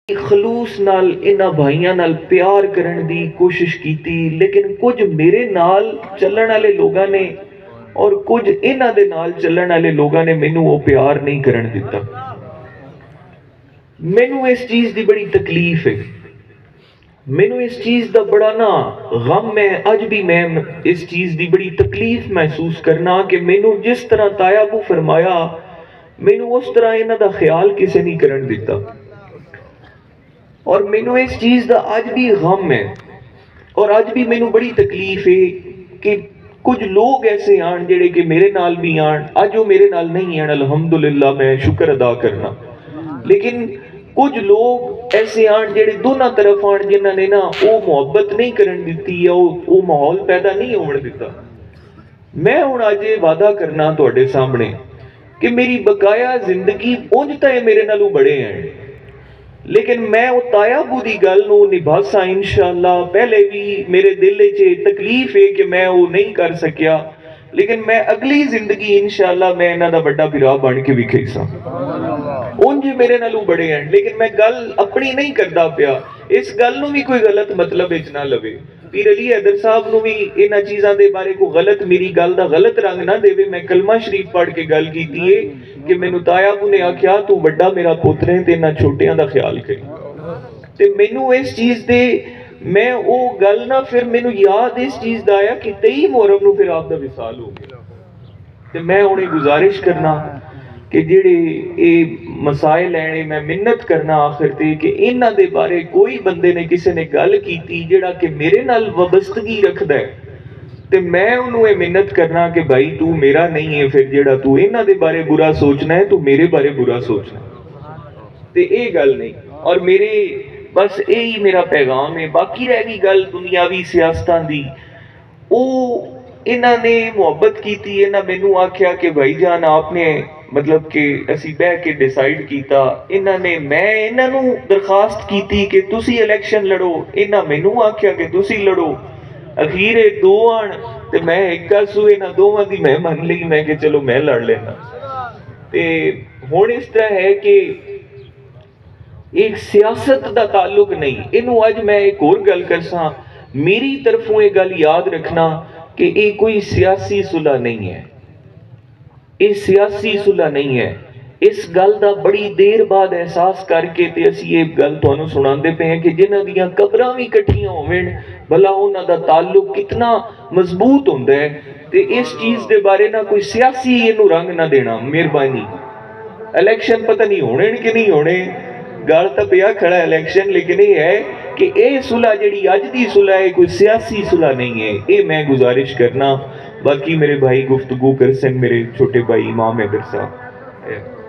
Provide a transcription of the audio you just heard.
खलूस नाल इन्हां भाइयां नाल प्यार करन दी कोशिश कीती, लेकिन कुछ मेरे नाल चलण वाले लोगां ने और कुछ इन्हां दे नाल चलण वाले लोगां ने मैनू वो प्यार नहीं करन दिता। मैनू इस चीज दी बड़ी तकलीफ है, मैनू इस चीज दा बड़ा ना गम है। अज भी मैं इस चीज दी बड़ी तकलीफ महसूस करना कि मैनू जिस तरह ताया अबू फरमाया, मैनू उस तरह इन्हां दा ख्याल किसे नहीं करन दिता। और मैनू इस चीज का अज भी गम है और अज भी मैनू बड़ी तकलीफ है कि कुछ लोग ऐसे आन जेड़े कि मेरे नाल भी आन, अज वो मेरे नाल नहीं आन, अल्हम्दुलिल्लाह मैं शुक्र अदा करना। लेकिन कुछ लोग ऐसे आन जेड़े दोनों तरफ आन, जिन्होंने ने ना वो मोहब्बत नहीं करन दिती या वो माहौल पैदा नहीं होने दिता। मैं हुण अज वादा करना तुहाडे सामने कि मेरी बकाया जिंदगी उंज तो मेरे नालों बड़े हैं, लेकिन मैं वो ताया अबू दी गल नूं निभासा इंशाअल्लाह। पहले भी मेरे दिल च तकलीफ है कि मैं वो नहीं कर सकिया, लेकिन मैं अगली जिंदगी इंशाअल्लाह मैं इन्हां दा बड़ा बिरा बन के विखेसा। उंज मेरे नालों बड़े हैं, लेकिन मैं गल अपनी नहीं करदा पिया। इस गल नूं भी कोई गलत मतलब विच ना लवे। पीर अली हैदर साहब नूं भी इन्हां चीज़ां दे बारे को गलत, मेरी गल दा गलत रंग ना देवे। मैं कलमा शरीफ पढ़ के गल कीती है कि मैनू ताया अबू ने आख्या तू बड़ा मेरा पुत्र है ते इन्हां छोटियां दा ख्याल करी। ते मैनू इस चीज़ दे मैं वो गल ना फिर मैनू याद इस चीज़ दा आया कि 23 मुहर्रम नूं फिर आप दा विसाल हो गया। ते मैं उन्हें गुजारिश करना कि जेड़े ये मसाइल हैं, मैं मिन्नत करना आखिर ते कि इन्हां दे बारे कोई बंदे ने किसी ने गल कीती जेड़ा कि मेरे नाल वबस्तगी रखदा है, ते मैं उन्होंने ये मिन्नत करना कि भाई तू मेरा नहीं है, फिर जेड़ा तू इन्हां दे बारे बुरा सोचना है तू मेरे बारे बुरा सोचना ते ये गल नहीं। और मेरे बस यही मेरा पैगाम है। बाकी रह गई गल दुनियावी सियासतां दी, वो इन्हां ने मुहब्बत की, इन्हां मैनू आख्या कि भाई जान आपने मतलब कि असी बह के डिसाइड किया। इन्हां ने मैं इन्हां नू दरखास्त की कि तुसी इलैक्शन लड़ो, इन्हां मैनू आख्या कि तुसी लड़ो। अखीर दो आन ते मैं एक सू इन्हां दोवां दी मैं मन ली, मैं कि चलो मैं लड़ लेना। ते हुण इस तरह है कि एक सियासत दा ताल्लुक नहीं। इनू अज मैं एक होर गल करसा, मेरी तरफों ये गल याद रखना कि ये कोई सियासी सुलह नहीं है, ये सियासी सुलह नहीं है। इस गल दा बड़ी देर बाद एहसास करके ते असी ये गल तुहानू सुनांदे पे हैं कि जिन्हां दियां कबरां भी इकट्ठियां होवेन, भला उन्हां दा ताल्लुक कितना मजबूत हुंदा है। ते इस चीज़ दे बारे ना कोई सियासी इनू रंग ना देना मेहरबानी। इलैक्शन पता नहीं होने कि नहीं होने, गल तो पिया खड़ा इलैक्शन, लेकिन ये है कि ये सुलह जिहड़ी अज दी सुलह है कोई सियासी सुलह नहीं है। ये मैं गुजारिश करना। बाकी मेरे भाई गुफ्तगू कर सन, मेरे छोटे भाई इमाम हैदर साहब।